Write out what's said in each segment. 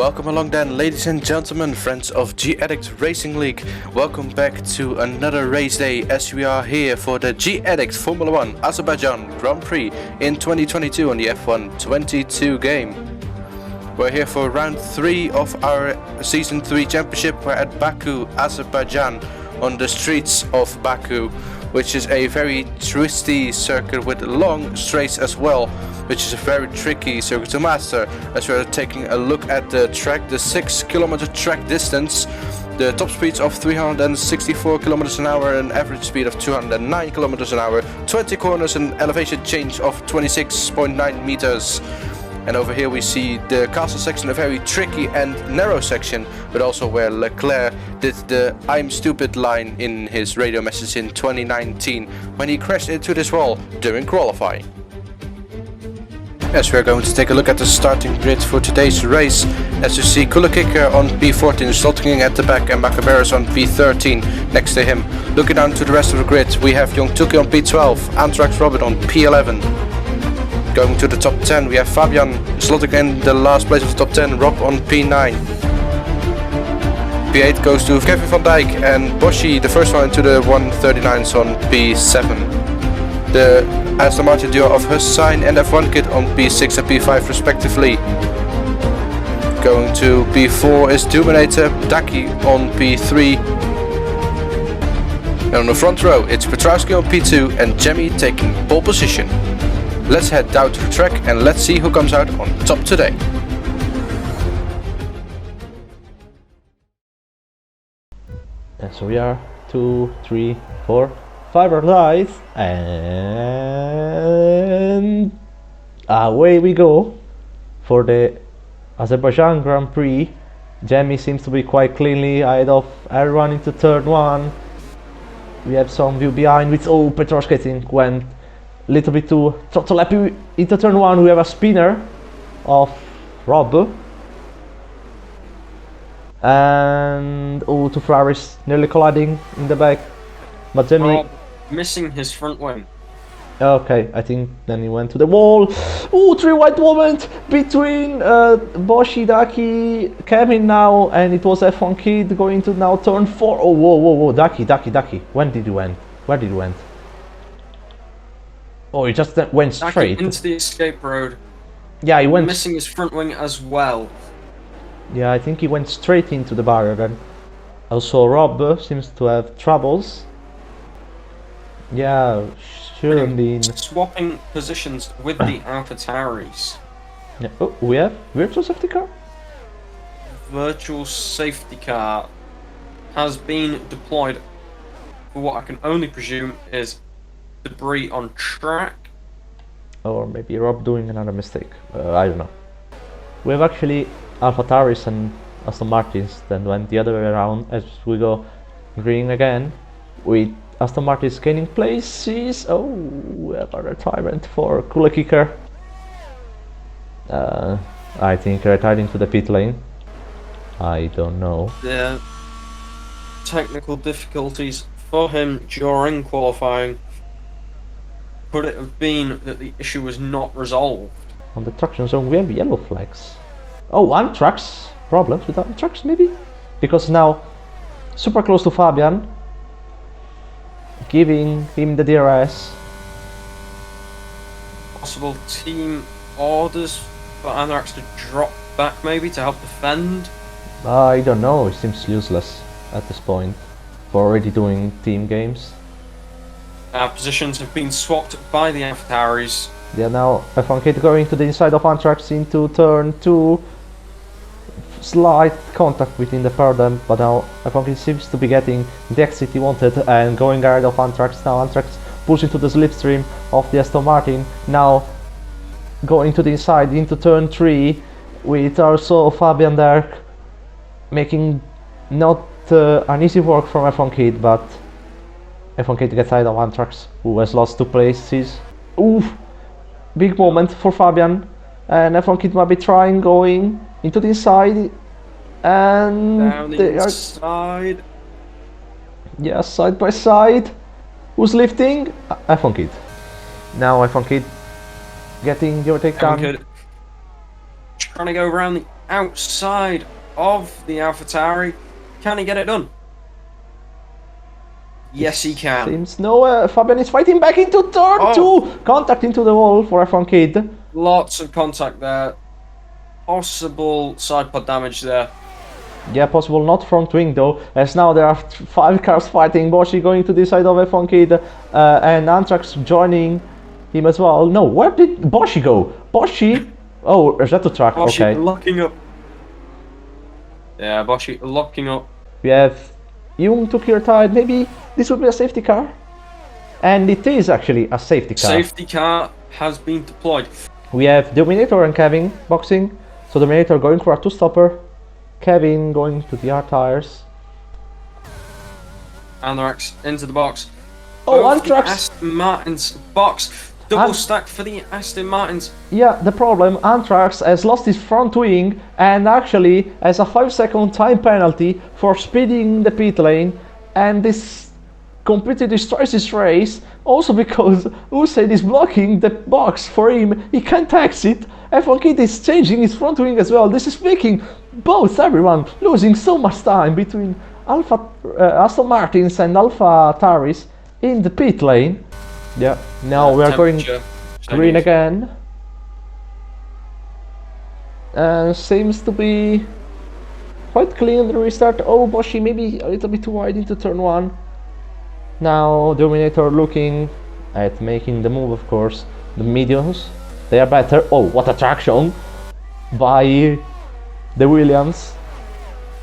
Welcome along then, ladies and gentlemen, friends of G Addict Racing League. Welcome back to another race day as we are here for the G Addict Formula 1 Azerbaijan Grand Prix in 2022 on the F1 22 game. We're here for round 3 of our Season 3 championship. We're at Baku, Azerbaijan, on the streets of Baku, which is a very twisty circuit with long straights as well, which is a very tricky circuit to master. As we're taking a look at the track, the 6-kilometer track distance, the top speeds of 364 kilometers an hour, an average speed of 209 kilometers an hour, 20 corners, an elevation change of 26.9 meters. And over here we see the castle section, a very tricky and narrow section, but also where Leclerc did the "I'm stupid" line in his radio message in 2019 when he crashed into this wall during qualifying. As we are going to take a look at the starting grid for today's race, as you see Kula Kicker on P14 slotting at the back and Macaberas on P13 next to him. Looking down to the rest of the grid, we have Young Tuki on P12, Anthrax Robert on P11. Going to the top 10, we have Fabian slotting in the last place of the top 10, Rob on P9. P8 goes to Kevin van Dijk and Boshi, the first one into the 139s on P7. The Aston Martin duo of Hussein and F1 Kid on P6 and P5 respectively. Going to P4 is Dominator Daki on P3. And on the front row it's Petrowski on P2 and Jemmy taking pole position. Let's head down to the track and let's see who comes out on top today. And so we are 2, 3, 4, 5 rides, and away we go for the Azerbaijan Grand Prix. Jamie seems to be quite cleanly ahead of everyone into turn 1. We have some view behind which Petrowski I think went a little bit too throttle happy into turn 1. We have a spinner of Rob. And two Ferraris nearly colliding in the back. But Jamie Rob missing his front wing. Okay, I think then he went to the wall. 3 wide moment between Boshi, Daki, Kevin now, and it was F1 Kid going to now turn 4. Oh, whoa, Daki. When did you went? Where did you went? Oh, he just went straight. Daki into the escape road. Yeah, he went missing his front wing as well. Yeah, I think he went straight into the barrier then. Also, Rob seems to have troubles. Yeah, shouldn't be swapping positions with the AlphaTauris. Yeah. Oh, we have virtual safety car? Virtual safety car has been deployed for what I can only presume is debris on track. Or maybe Rob doing another mistake. I don't know. We have actually AlphaTauris and Aston Martins, then went the other way around as we go green again, with Aston Martins gaining places. Oh, we have a retirement for Kula Kicker. I think retired into the pit lane. I don't know. The technical difficulties for him during qualifying. Could it have been that the issue was not resolved? On the traction zone we have yellow flags. Oh, Anthrax problems with Anthrax maybe? Because now super close to Fabian, giving him the DRS. Possible team orders for Anthrax to drop back maybe to help defend? I don't know, it seems useless at this point for already doing team games. Positions have been swapped by the AlphaTauris. Yeah, now F1 Kid going to the inside of Anthrax into turn 2. Slight contact between the pair of them, but now F1 Kid seems to be getting the exit he wanted and going ahead of Anthrax. Now Anthrax pushing to the slipstream of the Aston Martin. Now going to the inside into turn 3 with also Fabian there, making not an easy work from F1 Kid, but F1 Kid gets ahead of Anthrax, who has lost 2 places. Oof! Big moment for Fabian, and F1 Kid might be trying going into the inside, and down the inside. Yeah, side by side. Who's lifting? F1 Kid. Now F1 Kid getting the overtake done. Trying to go around the outside of the AlphaTauri. Can he get it done? Yes, he can. Seems no. Fabian is fighting back into turn 2. Contact into the wall for F1 Kid. Lots of contact there. Possible side pod damage there. Yeah, possible not front wing though, as now there are 5 cars fighting. Boshi going to the side of F1 Kid, and Antrax joining him as well. No, where did Boshi go? Boshi? Oh, is that the track? Boshi Okay. locking up. Yeah, Boshi locking up. We have Jung to clear tide. Maybe this would be a safety car? And it is actually a safety car. Safety car has been deployed. We have Dominator and Kevin boxing. So Dominator going for a 2-stopper. Kevin going to the R tires. Anthrax into the box. Oh, Both the Anthrax! Aston Martin's box. Double stack for the Aston Martins. Yeah, the problem, Anthrax has lost his front wing and actually has a 5-second time penalty for speeding the pit lane, and this completely destroys his race, also because Usain is blocking the box for him, he can't exit. F1 Kid is changing his front wing as well. This is making everyone losing so much time between Aston Martins and AlphaTauris in the pit lane. Yeah, now we are going green again. Seems to be quite clean the restart. Oh, Boshi maybe a little bit too wide into turn 1. Now Dominator looking at making the move, of course. The mediums, they are better. Oh, what a traction by the Williams,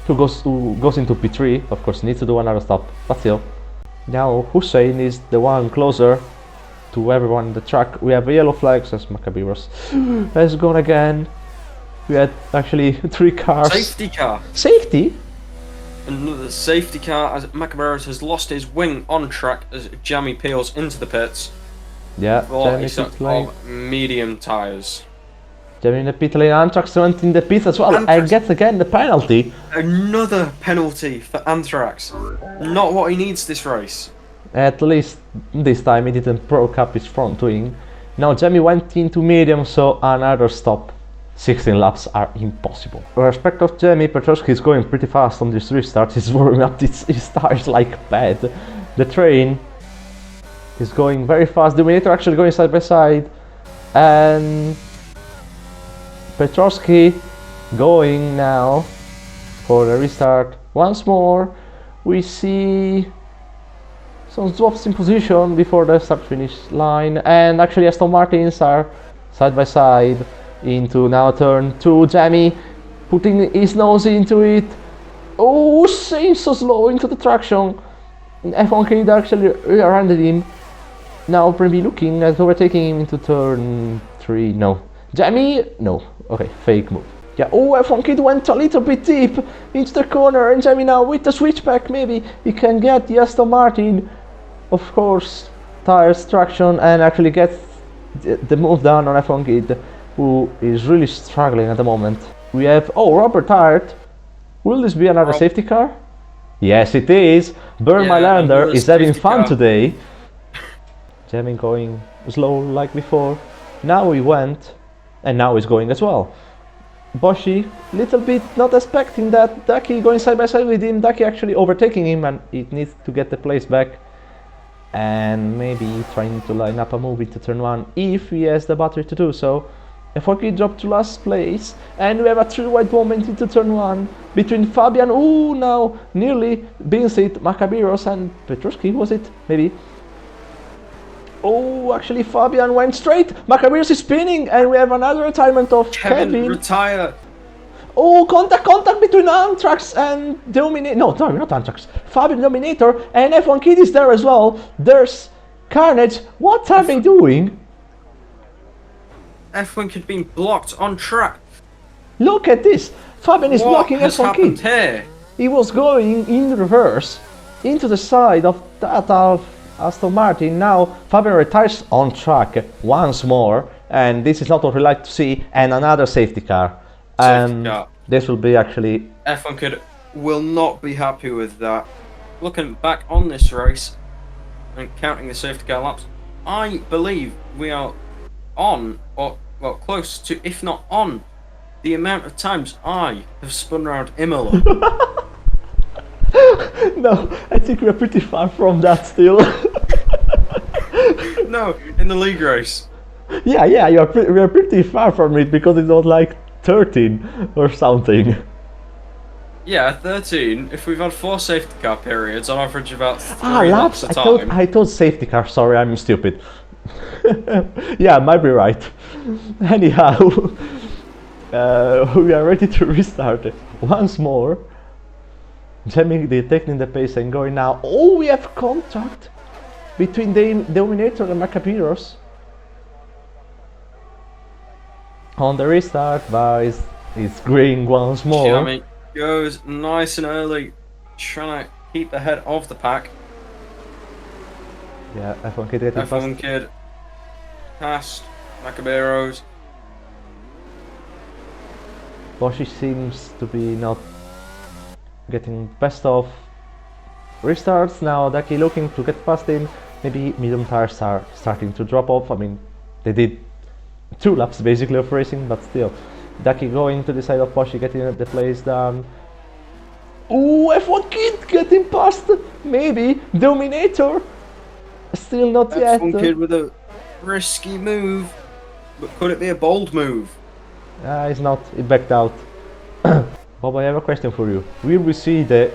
who goes into P3. Of course, needs to do another stop, but still. Now Hussein is the one closer to everyone in the track. We have a yellow flags as Macabiros has gone again. We had actually 3 cars. Safety car. Safety? Another safety car as Macabiros has lost his wing on track as Jamie peels into the pits. Yeah, For a set of medium tyres. Jamie in the pit lane. Anthrax went in the pit as well and gets again the penalty. Another penalty for Anthrax. Not what he needs this race. At least this time he didn't broke up his front wing. Now Jamie went into medium, so another stop. 16 laps are impossible. With respect of Jamie, Petrosky is going pretty fast on this restart. He's warming up his tires like bad. The train is going very fast. Dominator actually going side by side, and Petrosky going now for the restart. Once more we see some swaps in position before the start finish line, and actually Aston Martins are side by side into now turn 2. Jamie putting his nose into it. Oh, seems so slow into the traction. F1 Kid actually rear-ended him. Now Premi looking at overtaking him into turn 3. No. Jamie? No. Okay, fake move. Yeah, oh, F1 Kid went a little bit deep into the corner, and Jamie now with the switchback maybe he can get the Aston Martin, of course, tires traction, and actually get the move done on F1 Kid, who is really struggling at the moment. We have, oh, Robert Hart. Will this be another safety car? Yes, it is. Burn My Lander is having fun today. Jamie going slow like before. Now he went, and now he's going as well. Boshi, little bit not expecting that. Ducky going side by side with him. Ducky actually overtaking him, and it needs to get the place back. And maybe trying to line up a move into turn 1 if he has the battery to do so. F1 dropped to last place, and we have a 3-wide moment into turn 1 between Fabian, ooh, now nearly Binsit, Macabiros, and Petrosky, was it? Maybe. Oh, actually Fabian went straight, Macabiros is spinning, and we have another retirement of Kevin. Retire. Oh, contact between Anthrax and Dominator. No, sorry, not Anthrax. Fabian Dominator, and F1 Kid is there as well. There's Carnage. What are they doing? F1 Kid being blocked on track. Look at this. Fabian is blocking F1 Kid. Here? He was going in reverse into the side of that Aston Martin. Now Fabian retires on track once more, and this is not what we like to see. And another safety car. This will be actually... F1 Kid will not be happy with that. Looking back on this race and counting the safety car laps, I believe we are on, or well, close to, if not on, the amount of times I have spun around Imola. No, I think we're pretty far from that still. No, in the league race. Yeah, we're pretty far from it because it was like 13 or something. Yeah, 13. If we've had 4 safety car periods, on average about 3 Laps. laps a time. I thought safety car. Sorry, I'm stupid. Yeah, might be right. Anyhow, we are ready to restart once more. Jamming, taking the pace and going now. Oh, we have contact between the Dominator and Macabiros. On the restart, but it's green once more. Jamie goes nice and early, trying to keep ahead of the pack. Yeah, F1 Kid getting F1 past. Kid past Macaberos. Boshi seems to be not getting best of restarts now. Daki looking to get past him. Maybe medium tires are starting to drop off. I mean, they did 2 laps basically of racing, but still. Daki going to the side of Boshi, getting the place done. Ooh, F1 Kid getting past. Maybe Dominator. Still not yet. F1 Kid with a risky move, but could it be a bold move? It's not. It backed out. Bob, I have a question for you. Will we see the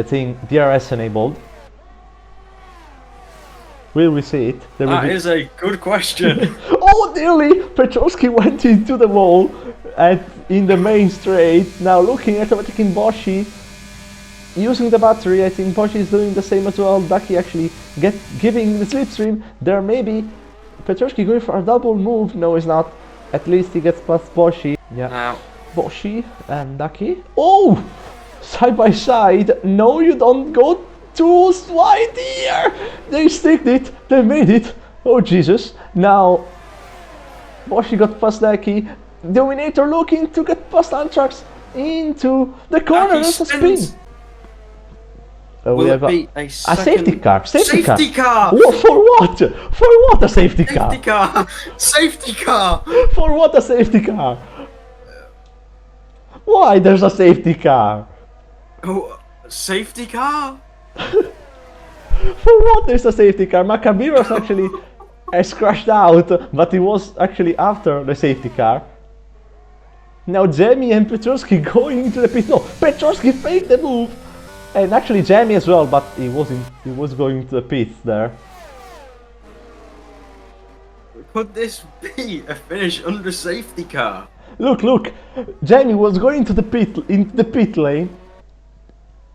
thing DRS enabled? Will we see it? That is a good question. Oh, nearly! Petrovsky went into the wall in the main straight. Now looking at automatic in Boshi, using the battery. I think Boshi is doing the same as well. Daki actually giving the slipstream. There may be Petrovsky going for a double move. No, he's not. At least he gets past Boshi. Yeah. Now, Boshi and Daki. Oh! Side by side. No, you don't go too wide here. They sticked it. They made it. Oh, Jesus. Now, Boshi got past Daki. Dominator looking to get past Antrax into the corner. That's a spin. Will we it have be a safety car. Safety car. car. For what? For what a safety car? Safety car. Safety car. For what a safety car? Why there's a safety car? Oh, safety car. For what there's a safety car? Macabiros actually has crashed out, but it was actually after the safety car. Now Jamie and Petrovsky going to the pit. No, Petrovsky faked the move. And actually Jamie as well, but he was going to the pits there. Could this be a finish under safety car? Look, Jamie was going into the pit lane.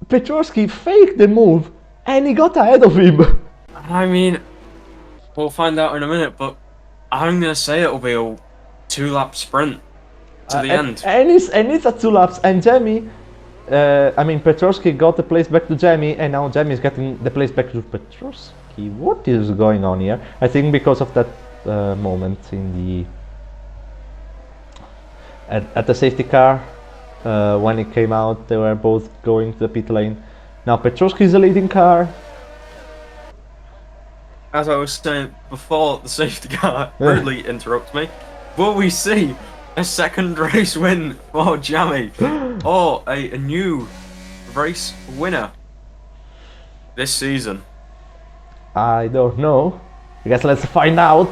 Petrovsky faked the move and he got ahead of him. I mean, we'll find out in a minute, but I'm gonna say it'll be a 2-lap sprint to the end. And it's a 2 laps, and Jamie, I mean Petrovsky got the place back to Jamie, and now Jamie is getting the place back to Petrovsky. What is going on here? I think because of that moment in the at the safety car when it came out, they were both going to the pit lane. Now Petrovsky is the leading car. As I was saying before, the safety car rudely interrupts me. Will we see a second race win for Jamie, or a new race winner this season? I don't know. I guess let's find out.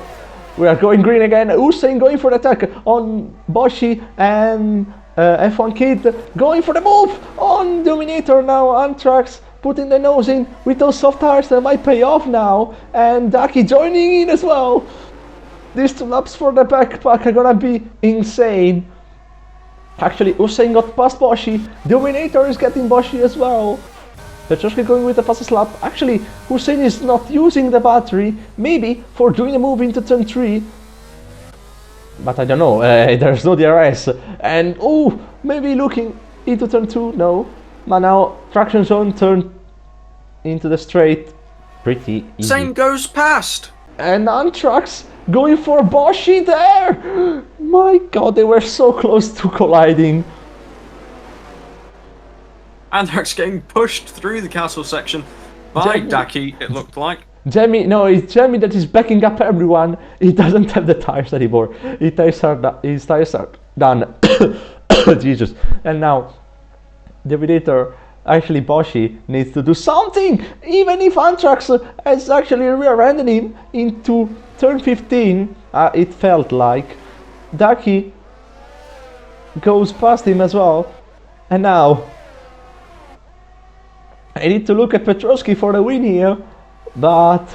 We are going green again. Hussein going for the attack on Boshi, and F1 Kid going for the move on Dominator now. Antrax putting the nose in with those soft tires that might pay off now, and Daki joining in as well. These 2 laps for the backpack are gonna be insane. Actually, Hussein got past Boshi. Dominator is getting Boshi as well. Petrovsky going with the fastest lap. Actually, Hussein is not using the battery, maybe for doing a move into turn 3. But I don't know, there's no DRS. And oh, maybe looking into turn 2, no. But now, traction zone turn into the straight. Pretty easy. Same goes past. And Antrax going for Boshi there! My god, they were so close to colliding. Antrax getting pushed through the castle section by Daki, it looked like. Jamie, no, it's Jamie that is backing up everyone. He doesn't have the tires anymore. His tires are done. Jesus. And now, Dominator, actually Boshi, needs to do something. Even if Anthrax has actually rear-ended him into turn 15, it felt like. Ducky goes past him as well. And now, I need to look at Petrovsky for the win here. But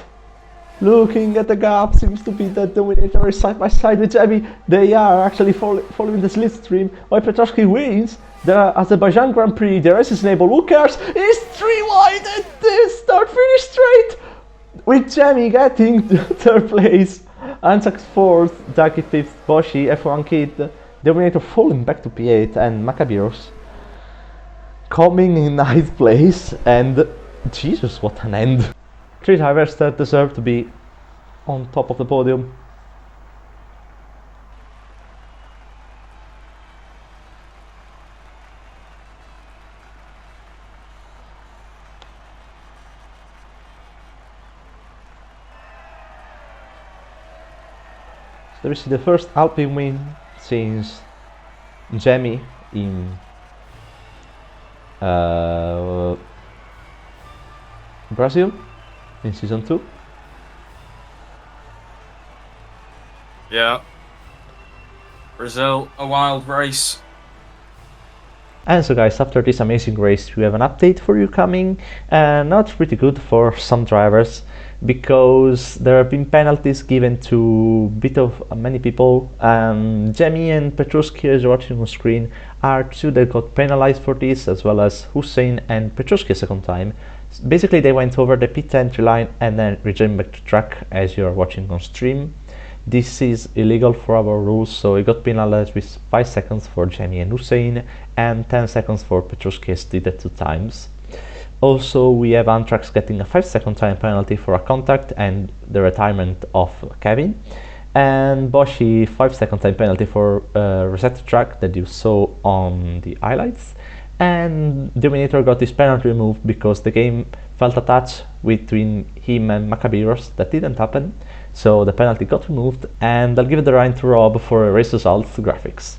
looking at the gap, seems to be that Dominator is side by side with Jamie. They are actually following the slipstream. While Petrovsky wins the Azerbaijan Grand Prix, the race is enabled. Who cares? It's 3 wide at this start finish straight, with Jamie getting third place, Anzac 4th, Ducky 5th, Boshi, F1 Kid, Dominator falling back to P8, and Macabiros coming in 9th place. And Jesus, what an end! 3 drivers that deserve to be on top of the podium. So we see the first Alpine win since Jamie in Brazil in season 2. Yeah. Brazil, a wild race. And so guys, after this amazing race, we have an update for you coming, and not pretty good for some drivers, because there have been penalties given to many people. Jamie and Petruski, as you're watching on screen, are 2 that got penalized for this, as well as Hussein and Petruski a second time. Basically, they went over the pit entry line and then returned back to track, as you're watching on stream. This is illegal for our rules, so it got penalized with 5 seconds for Jamie and Hussein and 10 seconds for Petruski, as did at 2 times. Also, we have Anthrax getting a 5-second time penalty for a contact and the retirement of Kevin, and Boshi 5-second time penalty for reset track that you saw on the highlights. And Dominator got his penalty removed because the game felt a touch between him and Macabiros. That didn't happen, so the penalty got removed, and I'll give it the line to Rob for race results graphics.